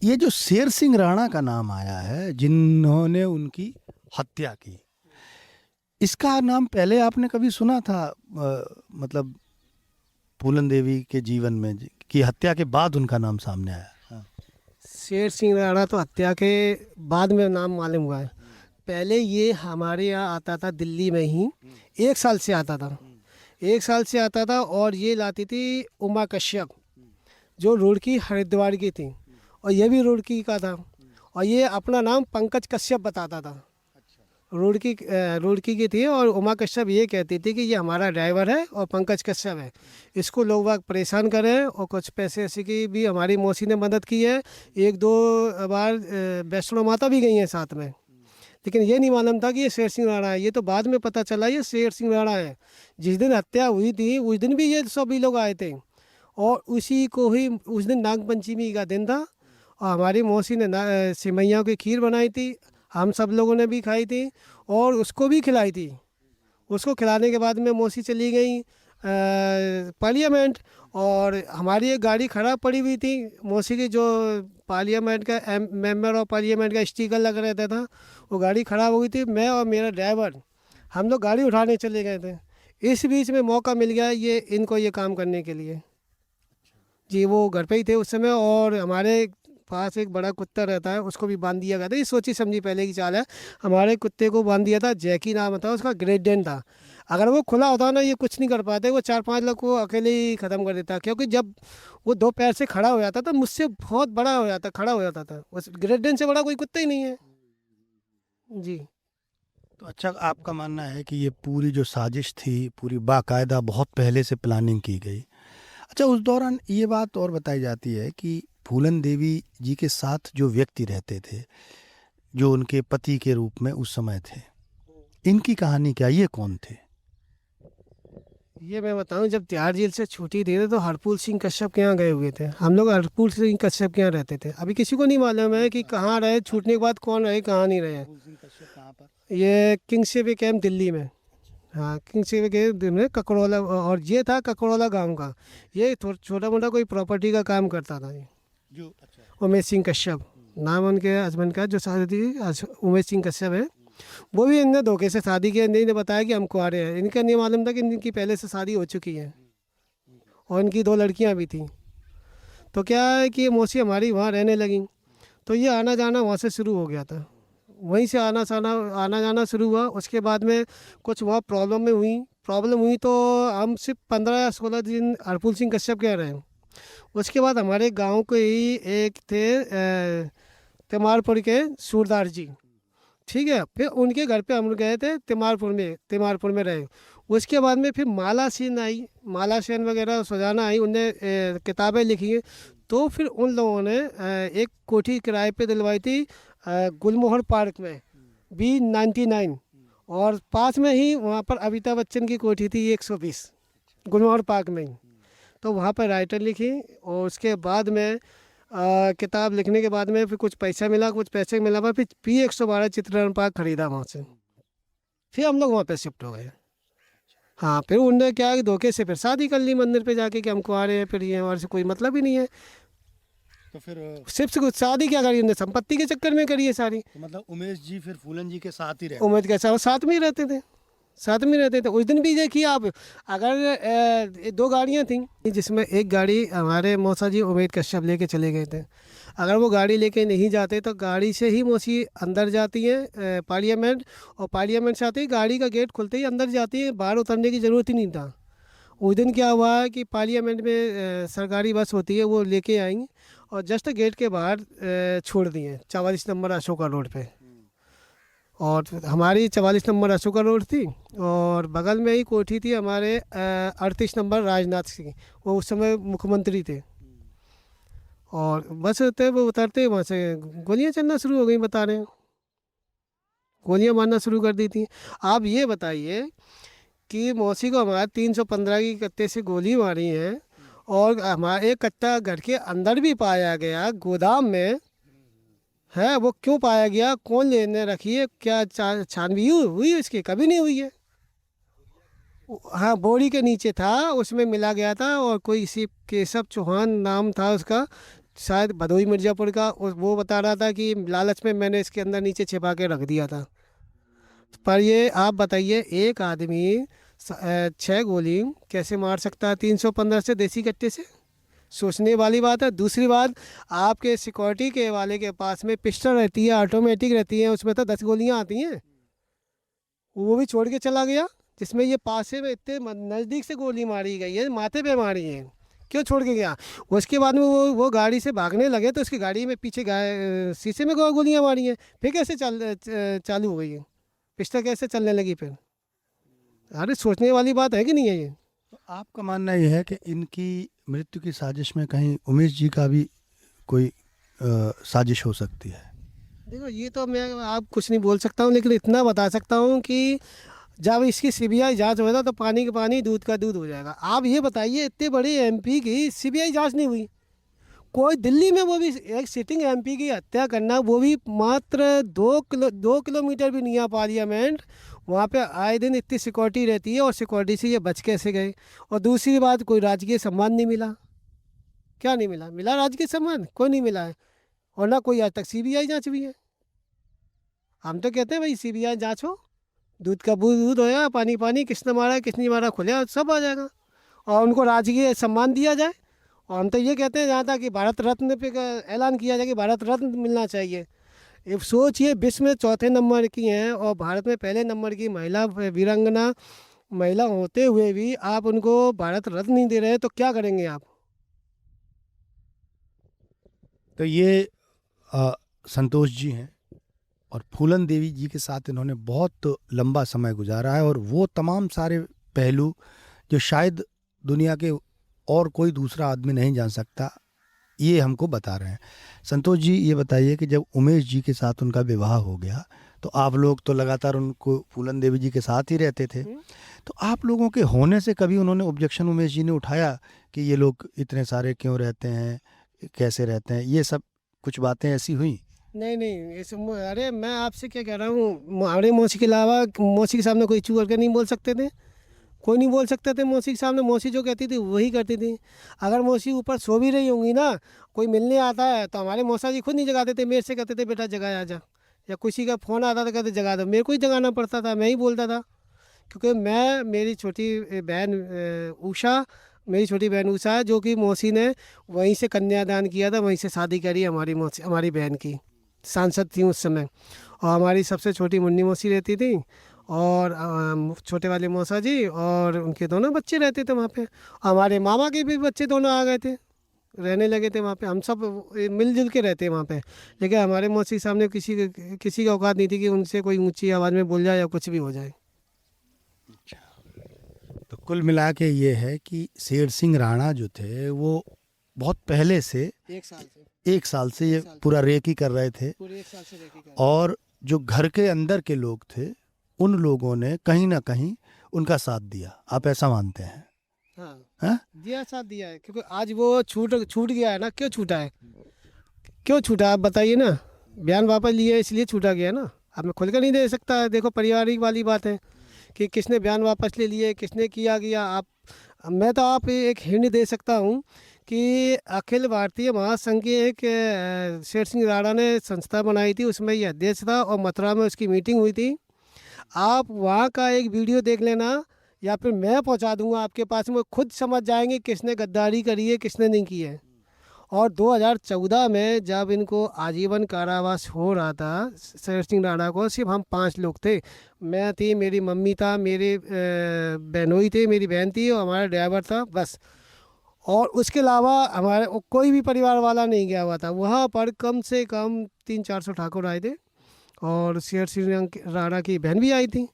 ये जो शेर सिंह राणा का नाम आया है जिन्होंने उनकी हत्या की, इसका नाम पहले आपने कभी सुना था? मतलब फूलन देवी के जीवन में की हत्या के बाद उनका नाम सामने आया। हाँ। शेर सिंह राणा तो हत्या के बाद में नाम मालूम हुआ है। पहले ये हमारे यहाँ आता था दिल्ली में ही, 1 साल से आता था, 1 साल से आता था। और ये लाती थी उमा कश्यप, जो रुड़की हरिद्वार की थी, और ये भी रुड़की का था। और ये अपना नाम पंकज कश्यप बताता था, रुड़की की थी। और उमा कश्यप ये कहती थी कि ये हमारा ड्राइवर है और पंकज कश्यप है, इसको लोग वाग परेशान कर रहे हैं। और कुछ पैसे ऐसे की भी हमारी मौसी ने मदद की है। 1-2 बार वैष्णो माता भी गई हैं साथ में, लेकिन ये नहीं मालूम था कि ये शेर सिंह राणा है। ये तो बाद में पता चला ये शेर सिंह राणा है। जिस दिन हत्या हुई थी उस दिन भी ये सभी लोग आए थे, और उसी को ही उस दिन नागपंचमी का दिन था, और हमारी मौसी ने सिमैया की खीर बनाई थी, हम सब लोगों ने भी खाई थी और उसको भी खिलाई थी। उसको खिलाने के बाद में मौसी चली गई पार्लियामेंट, और हमारी एक गाड़ी खराब पड़ी हुई थी मौसी की, जो पार्लियामेंट का मेंबर ऑफ पार्लियामेंट का स्टिकर लग रहता था, वो गाड़ी ख़राब हो गई थी। मैं और मेरा ड्राइवर हम लोग गाड़ी उठाने चले गए थे। इस बीच में मौका मिल गया ये इनको ये काम करने के लिए। जी, वो घर पे ही थे उस समय, और हमारे पास एक बड़ा कुत्ता रहता है, उसको भी बांध दिया गया था। ये सोची समझी पहले की चाल है। हमारे कुत्ते को बांध दिया था, जैकी नाम था उसका, ग्रेट डेन था। अगर वो खुला होता ना ये कुछ नहीं कर पाते, वो 4-5 लोग को अकेले ही ख़त्म कर देता, क्योंकि जब वो 2 पैर से खड़ा हो जाता था मुझसे बहुत बड़ा हो जाता, खड़ा हो जाता था। उस ग्रेट डेन से बड़ा कोई कुत्ता ही नहीं है। जी। तो अच्छा, आपका मानना है कि ये पूरी जो साजिश थी पूरी बाकायदा बहुत पहले से प्लानिंग की गई। अच्छा, उस दौरान ये बात और बताई जाती है कि फूलन देवी जी के साथ जो व्यक्ति रहते थे, जो उनके पति के रूप में उस समय थे, इनकी कहानी क्या, ये कौन थे? ये मैं बताऊं, जब तिहाड़ जेल से छुट्टी दे तो हरपूल सिंह कश्यप के यहाँ गए हुए थे हम लोग। हरपूल सिंह कश्यप के यहाँ रहते थे। अभी किसी को नहीं मालूम है कि कहाँ रहे, छूटने के बाद कौन रहे कहाँ नहीं रहे। ये किंग सेवे कैंप दिल्ली में, हाँ किंग सेवे कैंप दिल्ली में ककड़ौला, और ये था ककड़ौला गांव का। ये छोटा मोटा कोई प्रॉपर्टी का काम करता था। ये जो अच्छा, उमेश सिंह कश्यप नाम उनके हस्बैंड का, जो शादी उमेश सिंह कश्यप है। वो भी इनने धोखे से शादी की। इन्हें बताया कि हम कुंवारे हैं, इनका नहीं मालूम था कि इनकी पहले से शादी हो चुकी है, और इनकी 2 लड़कियां भी थी। तो क्या है कि मौसी हमारी वहाँ रहने लगी, तो ये आना जाना वहाँ से शुरू हो गया था। वहीं से आना जाना शुरू हुआ। उसके बाद में कुछ वहाँ प्रॉब्लम हुई तो हम सिर्फ 15 या 16 दिन हरपूल सिंह कश्यप के यहाँ रहे। उसके बाद हमारे गांव के ही एक थे तिमारपुर के सूरदास जी, ठीक है। फिर उनके घर पे हम गए थे, तिमारपुर में रहे। उसके बाद में फिर माला सेन वगैरह सुजाना आई, उनने किताबें लिखी हैं। तो फिर उन लोगों ने एक कोठी किराए पे दिलवाई थी गुलमोहर पार्क में, B99, और पास में ही वहाँ पर अमिताभ बच्चन की कोठी थी 120 गुलमोहर पार्क में ही। तो वहाँ पर राइटर लिखी, और उसके बाद में किताब लिखने के बाद में फिर कुछ पैसे मिला, फिर P112 चित्रण पार्क खरीदा वहाँ से। फिर हम लोग वहाँ पे शिफ्ट हो गए। हाँ, फिर उनने क्या कि धोखे से फिर शादी कर ली मंदिर पे जाके कि हम कुंवारे हैं, फिर ये हमारे से कोई मतलब ही नहीं है। तो फिर सिर्फ से कुछ शादी क्या करी उन्होंने, संपत्ति के चक्कर में करी है सारी। तो मतलब उमेश जी फिर फूलन जी के साथ ही रहे? उम्मीद कैसा, वो साथ में ही रहते थे, साथ में रहते थे। उस दिन भी देखिए आप, अगर 2 गाड़ियाँ थीं, जिसमें एक गाड़ी हमारे मौसा जी उमेद कश्यप लेके चले गए थे। अगर वो गाड़ी लेके नहीं जाते तो गाड़ी से ही मौसी अंदर जाती है पार्लियामेंट, और पार्लियामेंट से आते ही गाड़ी का गेट खुलते ही अंदर जाती है, बाहर उतरने की ज़रूरत ही नहीं था। उस दिन क्या हुआ है कि पार्लियामेंट में सरकारी बस होती है, वो लेके आएंगी और जस्ट गेट के बाहर छोड़ दिए 44 नंबर अशोका रोड पे। और हमारी 44 नंबर अशोका रोड थी, और बगल में ही कोठी थी हमारे 38 नंबर राजनाथ सिंह, वो उस समय मुख्यमंत्री थे। और बस वो उतरते वहाँ से गोलियां चलना शुरू हो गई, बता रहे हैं, गोलियां मारना शुरू कर दी थी। आप ये बताइए कि मौसी को हमारे 315 की कत्ते से गोली मारी है, और हमारे एक कट्टा घर के अंदर भी पाया गया, गोदाम में है। वो क्यों पाया गया, कौन लेने रखी है, क्या छानबीन हुई इसकी? कभी नहीं हुई है। हाँ, बोरी के नीचे था, उसमें मिला गया था, और कोई इसी केशव चौहान नाम था उसका, शायद भदोई मिर्ज़ापुर का। वो बता रहा था कि लालच में मैंने इसके अंदर नीचे छिपा के रख दिया था। पर ये आप बताइए, एक आदमी 6 गोली कैसे मार सकता है 315 से देसी कट्टे से? सोचने वाली बात है। दूसरी बात, आपके सिक्योरिटी के वाले के पास में पिस्टल रहती है, ऑटोमेटिक रहती है, उसमें तो 10 गोलियां आती हैं, वो भी छोड़ के चला गया। जिसमें ये पास में इतने नज़दीक से गोली मारी गई है, माथे पे मारी है, क्यों छोड़ के गया? उसके बाद में वो गाड़ी से भागने लगे तो उसकी गाड़ी में पीछे शीशे में गोलियां मारी हैं। फिर कैसे चालू हो गई है, पिस्टल कैसे चलने लगी फिर? अरे सोचने वाली बात है कि नहीं है ये? तो आपका मानना यह है कि इनकी मृत्यु की साजिश में कहीं उमेश जी का भी कोई साजिश हो सकती है? देखो ये तो मैं आप कुछ नहीं बोल सकता हूँ, लेकिन इतना बता सकता हूँ कि जब इसकी सीबीआई जांच होगा तो पानी का पानी दूध का दूध हो जाएगा। आप ये बताइए, इतने बड़े एमपी की सीबीआई जांच नहीं हुई। कोई दिल्ली में, वो भी एक सिटिंग एमपी की हत्या करना, वो भी मात्र 2 किलोमीटर भी नहीं है पार्लियामेंट। वहाँ पे आए दिन इतनी सिक्योरिटी रहती है, और सिक्योरिटी से ये बच कैसे गए? और दूसरी बात, कोई राजकीय सम्मान नहीं मिला। क्या नहीं मिला? मिला राजकीय सम्मान? कोई नहीं मिला है। और ना कोई आज तक सीबीआई जांच भी है। हम तो कहते हैं भाई सीबीआई जांच हो, दूध का दूध दूध होया, पानी पानी, किसने मारा किसने मारा खुले सब आ जाएगा, और उनको राजकीय सम्मान दिया जाए। और हम तो ये कहते हैं जहाँ तक कि भारत रत्न पे का ऐलान किया जाए कि भारत रत्न मिलना चाहिए। ये सोचिए, विश्व में चौथे नंबर की हैं और भारत में पहले नंबर की महिला वीरांगना महिला होते हुए भी आप उनको भारत रत्न नहीं दे रहे, तो क्या करेंगे आप? तो ये संतोष जी हैं, और फूलन देवी जी के साथ इन्होंने बहुत लंबा समय गुजारा है, और वो तमाम सारे पहलू जो शायद दुनिया के और कोई दूसरा आदमी नहीं जान सकता, ये हमको बता रहे हैं। संतोष जी, ये बताइए कि जब उमेश जी के साथ उनका विवाह हो गया, तो आप लोग तो लगातार उनको फूलन देवी जी के साथ ही रहते थे, तो आप लोगों के होने से कभी उन्होंने ऑब्जेक्शन उमेश जी ने उठाया कि ये लोग इतने सारे क्यों रहते हैं, कैसे रहते हैं, ये सब कुछ बातें ऐसी हुई? नहीं नहीं, अरे मैं आपसे क्या कह रहा हूँ, हमारे मौसी के अलावा मौसी के सामने कोई चू करके नहीं बोल सकते थे। कोई नहीं बोल सकते थे मौसी के सामने। मौसी जो कहती थी वही करती थी। अगर मौसी ऊपर सो भी रही होंगी ना, कोई मिलने आता है तो हमारे मौसा जी खुद नहीं जगाते थे, मेरे से कहते थे बेटा जगा आ जा। या किसी का फ़ोन आता था कहते जगा दो, मेरे को ही जगाना पड़ता था, मैं ही बोलता था। क्योंकि मैं, मेरी छोटी बहन उषा, मेरी छोटी बहन उषा है, जो कि मौसी ने वहीं से कन्यादान किया था, वहीं से शादी करी हमारी मौसी, हमारी बहन की। सांसद थी उस समय। और हमारी सबसे छोटी मुन्नी मौसी रहती थी, और छोटे वाले मौसा जी, और उनके दोनों बच्चे रहते थे वहाँ पे। हमारे मामा के भी बच्चे दोनों आ गए थे, रहने लगे थे वहाँ पे। हम सब मिलजुल के रहते वहाँ पे। लेकिन हमारे मौसी के सामने किसी का औकात नहीं थी कि उनसे कोई ऊंची आवाज़ में बोल जाए या कुछ भी हो जाए। तो कुल मिला के ये है कि शेर सिंह राणा जो थे वो बहुत पहले से, 1 साल से ये पूरा रेकी कर रहे थे, पूरे 1 साल से रहती कर। और जो घर के अंदर के लोग थे उन लोगों ने कहीं ना कहीं उनका साथ दिया, आप ऐसा मानते हैं? हाँ, हैं? दिया, साथ दिया है। क्योंकि आज वो छूट छूट गया है ना। क्यों छूटा है? क्यों छूटा आप बताइए ना। बयान वापस लिए इसलिए छूटा गया ना। अब मैं खुल कर नहीं दे सकता। देखो, पारिवारिक वाली बात है कि किसने बयान वापस ले लिए, किसने किया गया। आप, मैं तो आप एक हिंट दे सकता हूँ कि अखिल भारतीय महासंघ की एक शेर सिंह राणा ने संस्था बनाई थी, उसमें ये अध्यक्ष था, और मथुरा में उसकी मीटिंग हुई थी। आप वहाँ का एक वीडियो देख लेना, या फिर मैं पहुँचा दूंगा आपके पास में, खुद समझ जाएंगे किसने गद्दारी करी है, किसने नहीं की है। और 2014 में जब इनको आजीवन कारावास हो रहा था शेर सिंह राणा को, सिर्फ हम 5 लोग थे। मैं थी, मेरी मम्मी था, मेरे बहनोई थे, मेरी बहन थी, और हमारा ड्राइवर था, बस। और उसके अलावा हमारे कोई भी परिवार वाला नहीं गया हुआ था वहाँ पर। कम से कम 300-400 ठाकुर आए थे, और शेर सिंह राणा की बहन भी आई थी।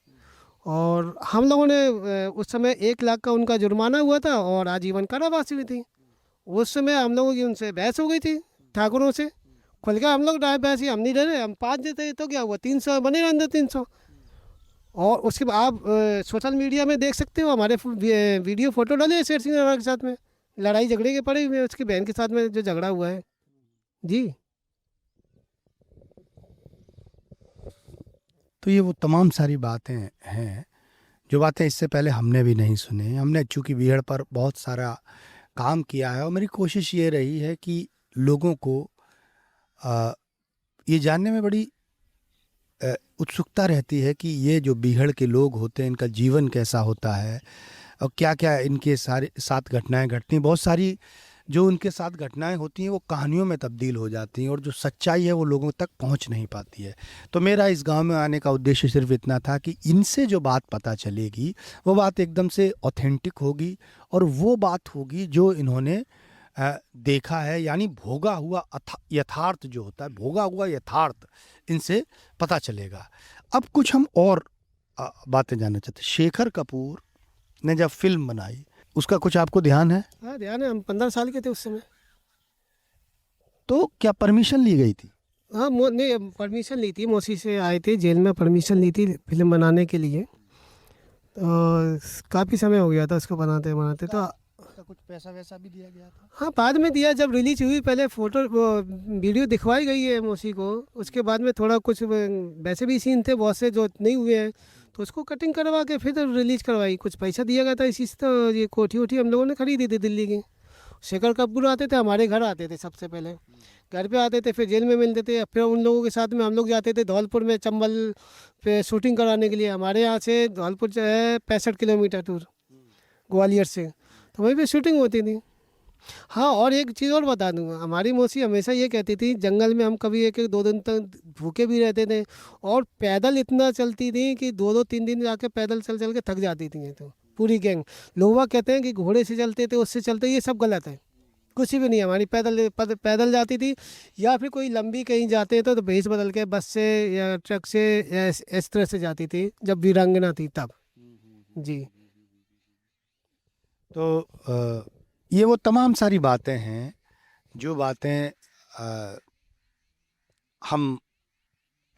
और हम लोगों ने उस समय 1 लाख का उनका जुर्माना हुआ था, और आजीवन कारावास हुई थी। उस समय हम लोगों की उनसे बहस हो गई थी ठाकुरों से। खुल के हम लोग बहस ही, हम नहीं डरे, हम 5 देते तो क्या हुआ, 300 बने रहते 300। और उसके बाद आप सोशल मीडिया में देख सकते हो, हमारे वीडियो फोटो डाले शेर सिंह राणा के साथ में लड़ाई झगड़े के पड़े हुए, उसकी बहन के साथ में जो झगड़ा हुआ है जी। तो ये वो तमाम सारी बातें हैं जो बातें इससे पहले हमने भी नहीं सुनी। हमने चूँकि बीहड़ पर बहुत सारा काम किया है, और मेरी कोशिश ये रही है कि लोगों को ये जानने में बड़ी उत्सुकता रहती है कि ये जो बीहड़ के लोग होते हैं इनका जीवन कैसा होता है, और क्या क्या इनके सारे साथ घटनाएं घटती हैं। बहुत सारी जो उनके साथ घटनाएं होती हैं वो कहानियों में तब्दील हो जाती हैं, और जो सच्चाई है वो लोगों तक पहुंच नहीं पाती है। तो मेरा इस गांव में आने का उद्देश्य सिर्फ इतना था कि इनसे जो बात पता चलेगी वो बात एकदम से ऑथेंटिक होगी, और वो बात होगी जो इन्होंने देखा है, यानी भोगा हुआ यथार्थ जो होता है, भोगा हुआ यथार्थ इनसे पता चलेगा। अब कुछ हम और बातें जानना चाहते हैं। शेखर कपूर ने जब फिल्म बनाई उसका कुछ आपको ध्यान है? हाँ ध्यान है, हम 15 साल के थे उस समय। तो क्या परमिशन ली गई थी? हाँ नहीं परमिशन ली थी, मौसी से आए थे, जेल में परमिशन ली थी फिल्म बनाने के लिए। तो काफ़ी समय हो गया था उसको बनाते बनाते तो। उसका कुछ पैसा वैसा भी दिया गया था? हाँ बाद में दिया, जब रिलीज हुई पहले फ़ोटो वीडियो दिखवाई गई है मौसी को, उसके बाद में थोड़ा कुछ वैसे भी सीन थे बहुत से जो नहीं हुए हैं, तो उसको कटिंग करवा के फिर रिलीज करवाई। कुछ पैसा दिया गया था इसी से, तो ये कोठी वोठी हम लोगों ने खरीदी थी दिल्ली की। शेखर कपूर आते थे हमारे घर, आते थे सबसे पहले घर पे आते थे, फिर जेल में मिलते थे, फिर उन लोगों के साथ में हम लोग जाते थे धौलपुर में चंबल पे शूटिंग कराने के लिए। हमारे यहाँ से धौलपुर जो है 65 किलोमीटर दूर ग्वालियर से, तो वहीं पे शूटिंग होती थी। हाँ और एक चीज़ और बता दूंगा, हमारी मौसी हमेशा ये कहती थी जंगल में हम कभी एक एक 2 दिन तक भूखे भी रहते थे, और पैदल इतना चलती थी कि 2-2-3 दिन जाके पैदल चल चल के थक जाती थी। ये तो पूरी गैंग, लोग कहते हैं कि घोड़े से चलते थे उससे चलते, ये सब गलत है, कुछ भी नहीं। हमारी पैदल जाती थी, या फिर कोई लंबी कहीं जाते तो भेस बदल के बस से या ट्रक से या इस तरह से जाती थी, जब वीरांगना थी तब। जी तो ये वो तमाम सारी बातें हैं जो बातें हम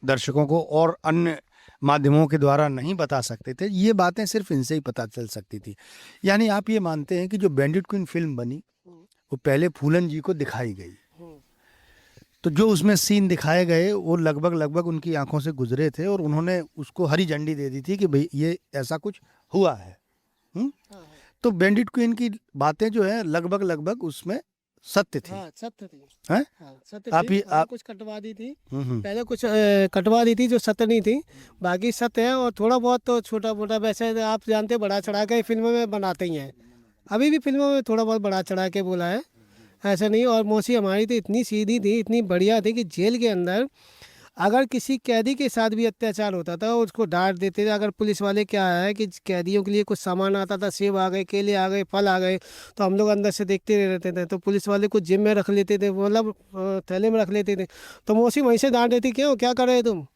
दर्शकों को और अन्य माध्यमों के द्वारा नहीं बता सकते थे, ये बातें सिर्फ इनसे ही पता चल सकती थी। यानी आप ये मानते हैं कि जो बैंडिट क्वीन फिल्म बनी वो पहले फूलन जी को दिखाई गई, तो जो उसमें सीन दिखाए गए वो लगभग लगभग उनकी आंखों से गुजरे थे, और उन्होंने उसको हरी झंडी दे दी थी कि भाई ये ऐसा कुछ हुआ है। तो बैंडिट क्वीन की बातें जो है लगभग लगभग उसमें सत्य थी। हाँ सत्य थी। हैं? हाँ सत्य आप थी। ही हाँ, आप कुछ कटवा दी थी हम्म। पहले, कुछ कटवा दी थी जो सत्य नहीं थी, बाकी सत्य है। और थोड़ा बहुत तो छोटा मोटा, वैसे आप जानते हैं बड़ा चढ़ा के फिल्मों में बनाते ही हैं, अभी भी फिल्मों में थोड़ा बहुत बड़ा चढ़ा के बोला है, ऐसा नहीं। और मौसी हमारी तो इतनी सीधी थी, इतनी बढ़िया थी कि जेल के अंदर अगर किसी कैदी के साथ भी अत्याचार होता था उसको डांट देते थे। अगर पुलिस वाले क्या है कि कैदियों के लिए कुछ सामान आता था, सेब आ गए, केले आ गए, फल आ गए, तो हम लोग अंदर से देखते रहते थे, तो पुलिस वाले कुछ जिम में रख लेते थे, मतलब थैले में रख लेते थे, तो मौसी वहीं से डांट देती, क्यों क्या कर रहे तुम,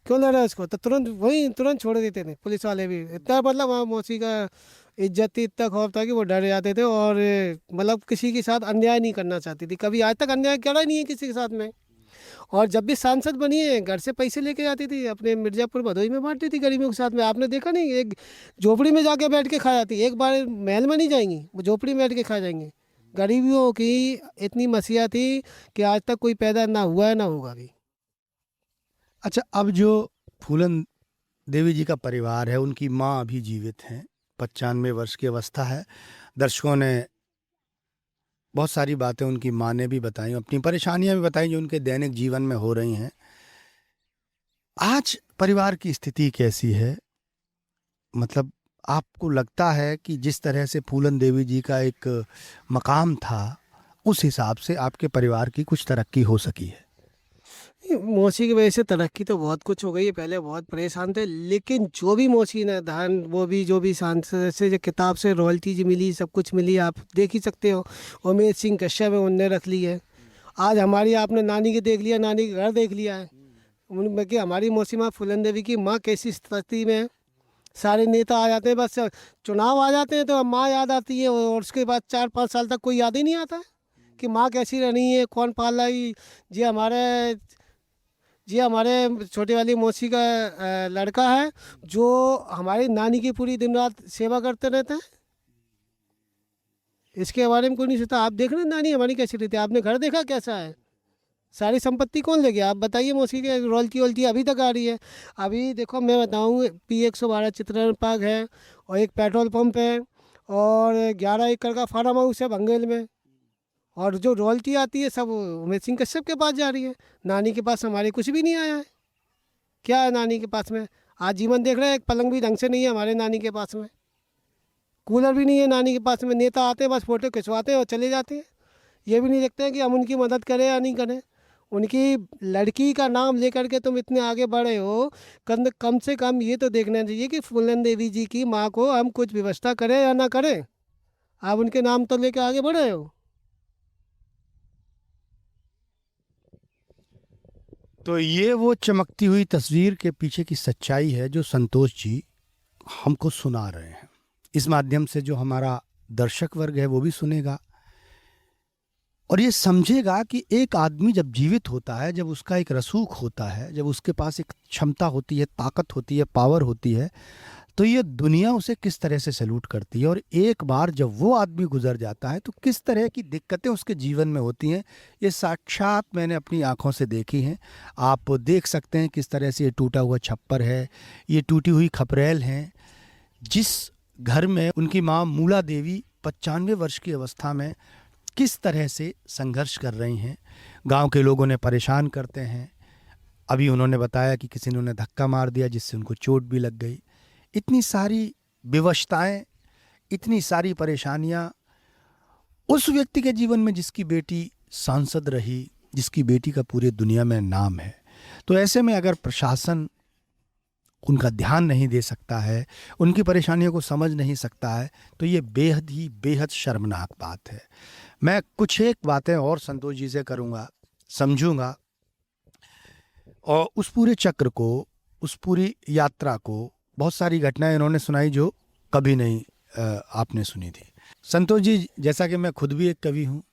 क्यों ले रहे हो इसको, तो तुरंत छोड़ देते थे पुलिस वाले भी। इतना मतलब वहाँ मौसी का इज्जत थी, इतना खौफ था कि वो डर जाते थे, और मतलब किसी के साथ अन्याय नहीं करना चाहती थी, कभी आज तक अन्याय करा नहीं है किसी के साथ में। और जब भी सांसद बनी है घर से पैसे लेके आती थी, अपने मिर्जापुर भदोही में बांटती थी गरीबों के साथ में। आपने देखा नहीं, एक झोपड़ी में जाके बैठ के खा जाती, एक बार महल में नहीं जाएंगी, वो झोपड़ी में बैठ के खा जाएंगे। गरीबियों की इतनी मसीहा थी कि आज तक कोई पैदा ना हुआ है ना होगा भी। अच्छा, अब जो फूलन देवी जी का परिवार है, उनकी माँ अभी जीवित हैं, 95 वर्ष की अवस्था है। दर्शकों ने बहुत सारी बातें उनकी माँ ने भी बताई, अपनी परेशानियां भी बताई जो उनके दैनिक जीवन में हो रही हैं। आज परिवार की स्थिति कैसी है? मतलब आपको लगता है कि जिस तरह से फूलन देवी जी का एक मकाम था, उस हिसाब से आपके परिवार की कुछ तरक्की हो सकी है? मौसी की वजह से तरक्की तो बहुत कुछ हो गई है, पहले बहुत परेशान थे, लेकिन जो भी मौसी ने धान, वो भी जो भी सांसद से जो किताब से रॉयल्टीज मिली, सब कुछ मिली, आप देख ही सकते हो। उमेश सिंह कश्यप है, उनने रख ली है। आज हमारी आपने नानी के देख लिया, नानी का घर देख लिया है उनमें कि हमारी मौसी माँ फूलन देवी की माँ कैसी स्थिति में है। सारे नेता आ जाते हैं, बस चुनाव आ जाते हैं तो माँ याद आती है, और उसके बाद 4-5 साल तक कोई याद ही नहीं आता है कि माँ कैसी रहनी है, कौन पाल रही। जी हमारे छोटी वाली मौसी का लड़का है जो हमारी नानी की पूरी दिन रात सेवा करते रहते हैं, इसके बारे में कोई नहीं सोचता। आप देख रहे हैं नानी हमारी कैसी रहती है, आपने घर देखा कैसा है, सारी संपत्ति कौन ले गया, आप बताइए। मौसी के रॉयल्टी वॉल्टी अभी तक आ रही है। अभी देखो मैं बताऊँ, P112 चित्रण पार्क है, और एक पेट्रोल पंप है, और 11 एकड़ का फार्म हाउस है बंगेल में, और जो रॉयल्टी आती है सब उमेश सिंह कश्यप के पास जा रही है। नानी के पास हमारे कुछ भी नहीं आया है। क्या है नानी के पास में? आज जीवन देख रहे हैं, एक पलंग भी ढंग से नहीं है हमारे नानी के पास में, कूलर भी नहीं है नानी के पास में। नेता आते हैं बस फोटो खिंचवाते हैं और चले जाते हैं, ये भी नहीं देखते हैं कि हम उनकी मदद करें या नहीं करें। उनकी लड़की का नाम लेकर के तुम इतने आगे बढ़े हो, कम से कम ये तो देखना चाहिए कि फूलन देवी जी की माँ को हम कुछ व्यवस्था करें या ना करें। आप उनके नाम तो लेकर आगे बढ़े हो। तो ये वो चमकती हुई तस्वीर के पीछे की सच्चाई है जो संतोष जी हमको सुना रहे हैं। इस माध्यम से जो हमारा दर्शक वर्ग है वो भी सुनेगा। और ये समझेगा कि एक आदमी जब जीवित होता है, जब उसका एक रसूख होता है, जब उसके पास एक क्षमता होती है, ताकत होती है, पावर होती है, तो ये दुनिया उसे किस तरह से सैल्यूट करती है। और एक बार जब वो आदमी गुजर जाता है तो किस तरह की दिक्कतें उसके जीवन में होती हैं, ये साक्षात मैंने अपनी आंखों से देखी हैं। आप देख सकते हैं किस तरह से ये टूटा हुआ छप्पर है, ये टूटी हुई खपरेल हैं। जिस घर में उनकी माँ मूला देवी 95 वर्ष की अवस्था में किस तरह से संघर्ष कर रही हैं, गांव के लोग उन्हें परेशान करते हैं। अभी उन्होंने बताया कि किसी ने उन्हें धक्का मार दिया जिससे उनको चोट भी लग गई। इतनी सारी विवशताएं, इतनी सारी परेशानियां उस व्यक्ति के जीवन में जिसकी बेटी सांसद रही, जिसकी बेटी का पूरी दुनिया में नाम है। तो ऐसे में अगर प्रशासन उनका ध्यान नहीं दे सकता है, उनकी परेशानियों को समझ नहीं सकता है, तो ये बेहद ही बेहद शर्मनाक बात है। मैं कुछ एक बातें और संतोष जी से करूँगा, समझूंगा, और उस पूरे चक्र को, उस पूरी यात्रा को, बहुत सारी घटनाएं इन्होंने सुनाई जो कभी नहीं आपने सुनी थी। संतोष जी, जैसा कि मैं खुद भी एक कवि हूँ,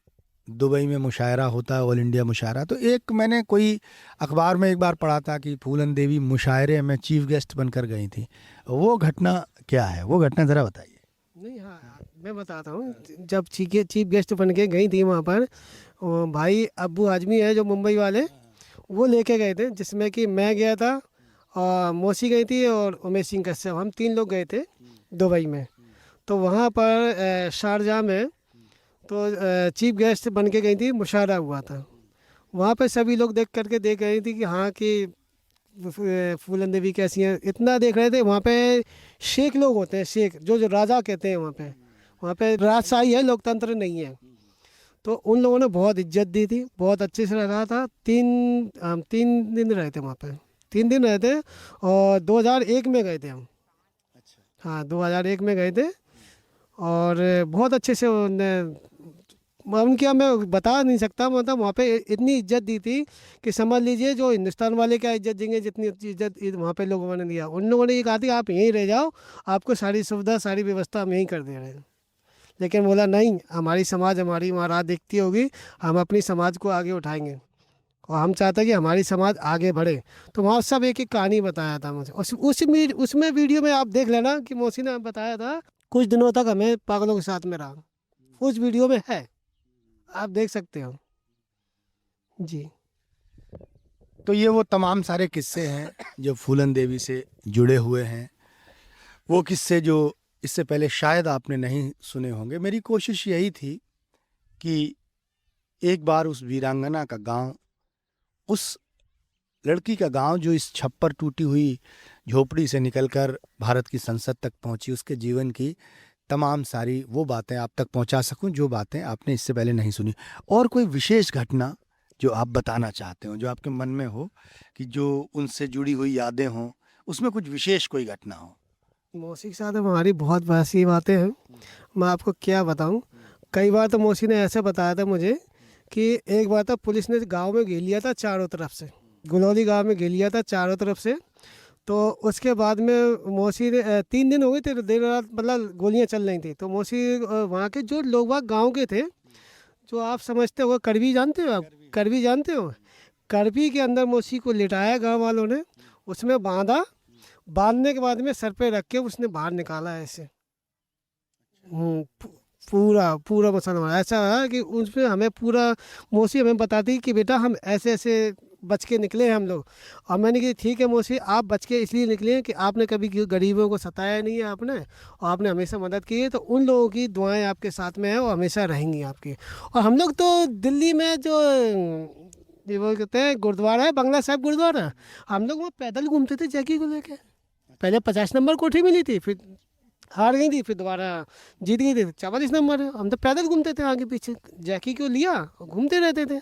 दुबई में मुशायरा होता है, ऑल इंडिया मुशायरा, तो एक मैंने कोई अखबार में एक बार पढ़ा था कि फूलन देवी मुशायरे में चीफ गेस्ट बनकर गई थी। वो घटना क्या है, वो घटना ज़रा बताइए। नहीं, हाँ मैं बताता हूँ। जब चीफ गेस्ट बन के गई थी वहाँ पर, वो भाई अब्बू आजमी है जो मुंबई वाले, वो लेके गए थे, जिसमें कि मैं गया था और मौसी गई थी और उमेश सिंह कश्यप, हम 3 लोग गए थे दुबई में। तो वहाँ पर शारजाह में तो चीफ गेस्ट बन के गई थी, मुशायरा हुआ था वहाँ पर। सभी लोग देख गई थी कि हाँ कि फूलन देवी कैसी हैं, इतना देख रहे थे। वहाँ पे शेख लोग होते हैं, शेख जो राजा कहते हैं वहाँ पे राजशाही है, लोकतंत्र नहीं है। तो उन लोगों ने बहुत इज्जत दी थी, बहुत अच्छे से रखा था। 3 दिन रहे थे वहाँ पे, 3 दिन रहे थे, और 2001 में गए थे हम। हाँ 2001 में गए थे, और बहुत अच्छे से उनकी मैं बता नहीं सकता, मतलब वहाँ पे इतनी इज्जत दी थी कि समझ लीजिए जो हिंदुस्तान वाले क्या इज्जत देंगे, जितनी इज्जत वहाँ पे लोगों ने दिया। उन लोगों ने ये कहा था आप यहीं रह जाओ, आपको सारी सुविधा सारी व्यवस्था हम यहीं कर दे रहे हैं। लेकिन बोला नहीं, हमारी समाज हमारी वहाँ राह देखती होगी, हम अपनी समाज को आगे उठाएंगे और हम चाहते हैं कि हमारी समाज आगे बढ़े। तो वहाँ सब एक एक कहानी बताया था मुझे। उसमें वीडियो में आप देख लेना कि मौसी ने बताया था, कुछ दिनों तक हमें पागलों के साथ में रहा, उस वीडियो में है, आप देख सकते हो जी। तो ये वो तमाम सारे किस्से हैं जो फूलन देवी से जुड़े हुए हैं, वो किस्से जो इससे पहले शायद आपने नहीं सुने होंगे। मेरी कोशिश यही थी कि एक बार उस वीरांगना का गांव, उस लड़की का गांव जो इस छप्पर टूटी हुई झोपड़ी से निकलकर भारत की संसद तक पहुंची, उसके जीवन की तमाम सारी वो बातें आप तक पहुंचा सकूं जो बातें आपने इससे पहले नहीं सुनी। और कोई विशेष घटना जो आप बताना चाहते हो, जो आपके मन में हो, कि जो उनसे जुड़ी हुई यादें हों, उसमें कुछ विशेष कोई घटना हो। मौसी के साथ हमारी बहुत वैसी बातें हैं, मैं आपको क्या बताऊं। कई बार तो मौसी ने ऐसे बताया था मुझे कि एक बार तो पुलिस ने गांव में घेर लिया था चारों तरफ से, गुलौली गांव में घेर लिया था चारों तरफ से। तो उसके बाद में मौसी ने 3 दिन हो गए थे, देर रात मतलब गोलियां चल रही थी। तो मौसी वहाँ के जो लोग वहाँ गाँव के थे, जो आप समझते हो करवी, जानते हो आप करवी, जानते हो? करवी के अंदर मौसी को लिटाया गाँव वालों ने, उसमें बांधने के बाद में सर पे रख के उसने बाहर निकाला ऐसे। पूरा मुसलमान ऐसा है कि उसमें हमें पूरा मौसी हमें बताती कि बेटा हम ऐसे ऐसे बच के निकले हैं हम लोग। और मैंने कहा ठीक है मौसी, आप बच के इसलिए निकले हैं कि आपने कभी गरीबों को सताया नहीं है आपने, और आपने हमेशा मदद की है, तो उन लोगों की दुआएं आपके साथ में हैं और हमेशा रहेंगी आपकी। और हम लोग तो दिल्ली में जो ये वो कहते हैं गुरुद्वारा है, बंगला साहिब गुरुद्वारा, हम लोग वहाँ पैदल घूमते थे जैकी को लेके। पहले 50 नंबर कोठी मिली थी, फिर हार गई थी, फिर दोबारा जीत गई थी, 44 नंबर है। हम तो पैदल घूमते थे आगे पीछे, जैकी को लिया और घूमते रहते थे।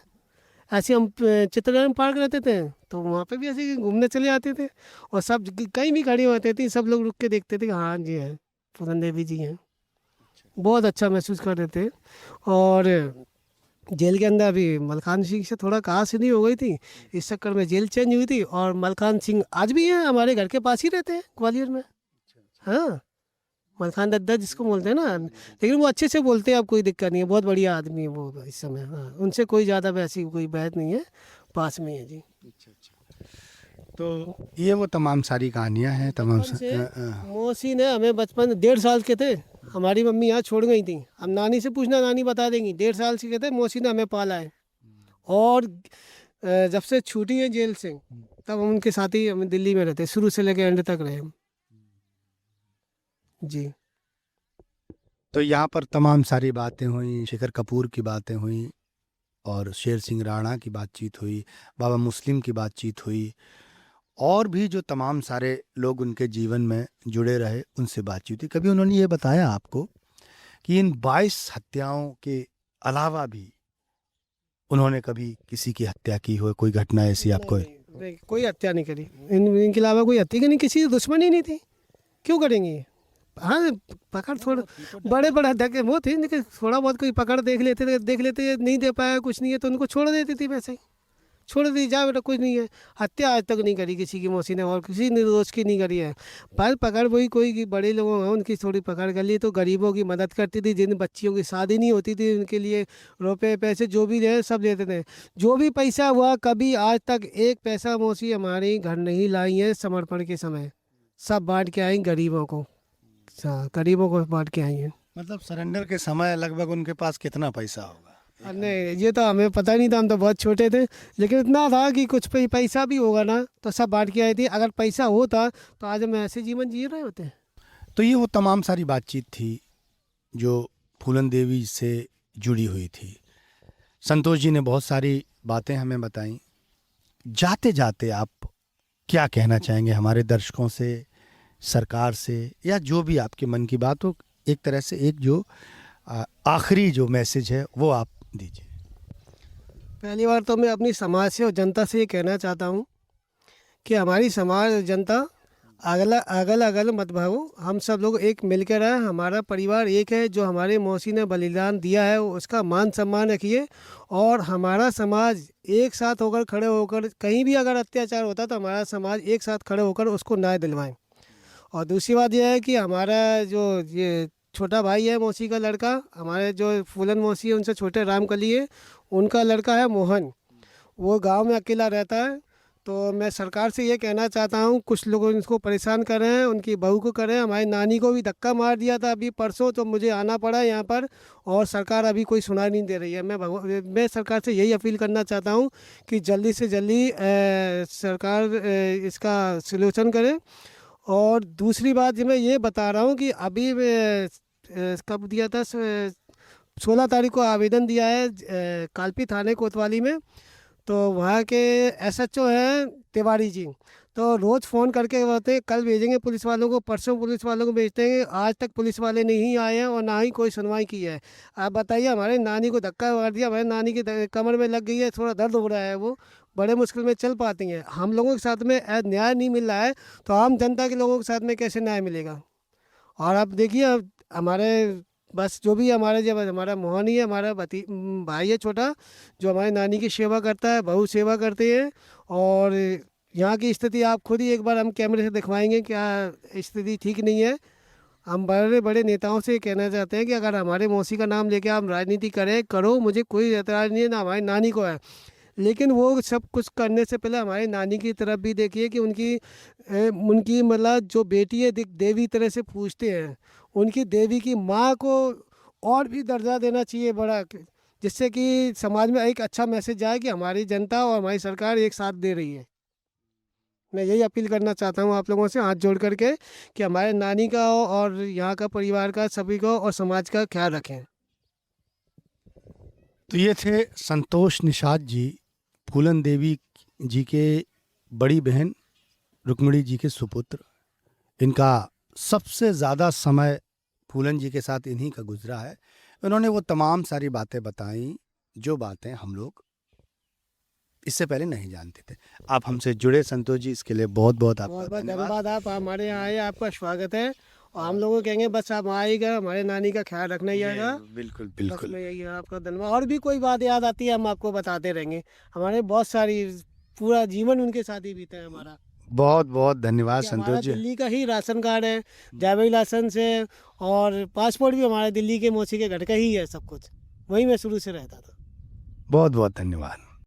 ऐसे हम चित्तरंजन पार्क रहते थे तो वहाँ पे भी ऐसे घूमने चले आते थे, और सब कहीं भी खड़ी होती थी, सब लोग रुक के देखते थे कि हाँ जी हैं, फूलन देवी जी हैं। बहुत अच्छा महसूस करते थे। और जेल के अंदर अभी मलखान सिंह से थोड़ा कहासुनी हो गई थी, इस चक्कर में जेल चेंज हुई थी। और मलखान सिंह आज भी हैं, हमारे घर के पास ही रहते हैं, ग्वालियर में। हाँ मलखान दद्दा जिसको बोलते हैं ना, लेकिन वो अच्छे से बोलते हैं, अब कोई दिक्कत नहीं है, बहुत बढ़िया आदमी है वो इस समय। हाँ, उनसे कोई ज़्यादा वैसी कोई बात नहीं है, पास में है जी। तो ये वो तमाम सारी कहानियाँ हैं, तमाम बचपन से मौसी ने हमें, बचपन 1.5 साल के थे हमारी मम्मी यहाँ छोड़ गई थी। अब नानी से पूछना, नानी बता देंगी। 1.5 साल के थे, मौसी ने हमें पाला है। और जब से छूटी है जेल से, तब हम उनके साथ ही हम दिल्ली में रहते, शुरू से लेकर एंड तक रहे हम जी। तो यहाँ पर तमाम सारी बातें हुई, शेखर कपूर की बातें हुई और शेर सिंह राणा की बातचीत हुई, बाबा मुस्लिम की बातचीत हुई, और भी जो तमाम सारे लोग उनके जीवन में जुड़े रहे उनसे बातचीत हुई। कभी उन्होंने ये बताया आपको कि इन 22 हत्याओं के अलावा भी उन्होंने कभी किसी की हत्या की हो, कोई घटना ऐसी आपको? नहीं, कोई हत्या नहीं करी। इनके अलावा कोई हत्या की नहीं, किसी की दुश्मनी नहीं थी, क्यों करेंगे। हाँ, पकड़ थोड़ा बड़े बड़े धक्के वो थे, लेकिन थोड़ा बहुत कोई पकड़ देख लेते नहीं दे पाया, कुछ नहीं है तो उनको छोड़ देती थी, वैसे ही छोड़ दी, जा बेटा कुछ नहीं है। हत्या आज तक नहीं करी किसी की मौसी ने, और किसी निर्दोष की नहीं करी है। पर पकड़ वही कोई की बड़े लोगों हैं उनकी थोड़ी पकड़ कर ली, तो गरीबों की मदद करती थी, जिन बच्चियों की शादी नहीं होती थी उनके लिए रुपए पैसे जो भी रहे सब देते थे। जो भी पैसा हुआ, कभी आज तक एक पैसा मौसी हमारे घर नहीं लाई है। समर्पण के समय सब बांट के आई गरीबों को, गरीबों को बांट के आई हैं। मतलब सरेंडर के समय लगभग उनके पास कितना पैसा होगा? नहीं, ये तो हमें पता नहीं था, हम तो बहुत छोटे थे, लेकिन इतना था कि कुछ पैसा भी होगा ना तो सब बांट के आई थी। अगर पैसा होता तो आज हम ऐसे जीवन जी रहे होते। तो ये वो तमाम सारी बातचीत थी जो फूलन देवी से जुड़ी हुई थी। संतोष जी ने बहुत सारी बातें हमें बताई। जाते जाते आप क्या कहना चाहेंगे हमारे दर्शकों से, सरकार से, या जो भी आपके मन की बात हो? एक तरह से एक जो आखिरी जो मैसेज है वो आप दीजिए। पहली बार तो मैं अपनी समाज से और जनता से ये कहना चाहता हूँ कि हमारी समाज जनता अगल अगल मत भागो, हम सब लोग एक मिलकर रहें। हमारा परिवार एक है। जो हमारे मौसी ने बलिदान दिया है उसका मान सम्मान रखिए, और हमारा समाज एक साथ होकर खड़े होकर, कहीं भी अगर अत्याचार होता तो हमारा समाज एक साथ खड़े होकर उसको न्याय दिलवाएं। और दूसरी बात यह है कि हमारा जो ये छोटा भाई है मौसी का लड़का, हमारे जो फूलन मौसी है उनसे छोटे रामकली है, उनका लड़का है मोहन, वो गांव में अकेला रहता है। तो मैं सरकार से ये कहना चाहता हूँ, कुछ लोग इसको परेशान कर रहे हैं, उनकी बहू को कर रहे हैं। हमारी नानी को भी धक्का मार दिया था अभी परसों, तो मुझे आना पड़ा यहाँ पर, और सरकार अभी कोई सुनाई नहीं दे रही है। मैं सरकार से यही अपील करना चाहता हूँ कि जल्दी से जल्दी सरकार इसका सलूशन करे। और दूसरी बात मैं ये बता रहा हूँ कि अभी कब दिया था, 16 तारीख को आवेदन दिया है कालपी थाने कोतवाली में। तो वहाँ के SHO हैं तिवारी जी, तो रोज़ फ़ोन करके बोलते हैं कल भेजेंगे पुलिस वालों को, परसों पुलिस वालों को भेजते हैं। आज तक पुलिस वाले नहीं आए हैं और ना ही कोई सुनवाई की है। आप बताइए, हमारे नानी को धक्का मार दिया, हमारे नानी की कमर में लग गई है, थोड़ा दर्द हो रहा है, वो बड़े मुश्किल में चल पाती हैं। हम लोगों के साथ में न्याय नहीं मिल रहा है, तो आम जनता के लोगों के साथ में कैसे न्याय मिलेगा। और आप देखिए, अब हमारे बस जो भी हमारे, जब हमारा मोहन ही है, हमारा भाई है छोटा, जो हमारी नानी की सेवा करता है, बहू सेवा करते हैं। और यहाँ की स्थिति आप खुद ही एक बार हम कैमरे से दिखवाएंगे, क्या स्थिति ठीक नहीं है। हम बड़े बड़े नेताओं से कहना चाहते हैं कि अगर हमारे मौसी का नाम लेके आप राजनीति करो, मुझे कोई एतराज़ नहीं है, ना हमारी नानी को है, लेकिन वो सब कुछ करने से पहले हमारी नानी की तरफ भी देखिए कि उनकी मतलब जो बेटी है देवी तरह से पूछते हैं, उनकी देवी की माँ को और भी दर्जा देना चाहिए बड़ा, जिससे कि समाज में एक अच्छा मैसेज जाए कि हमारी जनता और हमारी सरकार एक साथ दे रही है। मैं यही अपील करना चाहता हूँ आप लोगों से हाथ जोड़ करके कि हमारे नानी का और यहाँ का परिवार का, सभी को और समाज का ख्याल रखें। तो ये थे संतोष निषाद जी, फूलन देवी जी के बड़ी बहन, रुक्मिणी जी के सुपुत्र। इनका सबसे ज़्यादा समय फूलन जी के साथ इन्हीं का गुजरा है। उन्होंने वो तमाम सारी बातें बताई जो बातें हम लोग इससे पहले नहीं जानते थे। आप हमसे जुड़े संतोष जी, इसके लिए बहुत बहुत आपका धन्यवाद। आप हमारे यहाँ आए, आपका स्वागत है। और हम लोगों कहेंगे बस आप आएगा, हमारे नानी का ख्याल रखना ही आएगा। बिल्कुल बिल्कुल, मैं यही आपका धन्यवाद। और भी कोई बात याद आती है हम आपको बताते रहेंगे। हमारे बहुत सारी, पूरा जीवन उनके साथ ही बीता है हमारा। बहुत बहुत धन्यवाद कि हमारा संतोष जी। दिल्ली का ही राशन कार्ड है, ड्राइवरी लाइसेंस है और पासपोर्ट भी हमारे दिल्ली के मौसी के घर का ही है, सब कुछ वहीं मैं शुरू से रहता था। बहुत बहुत धन्यवाद।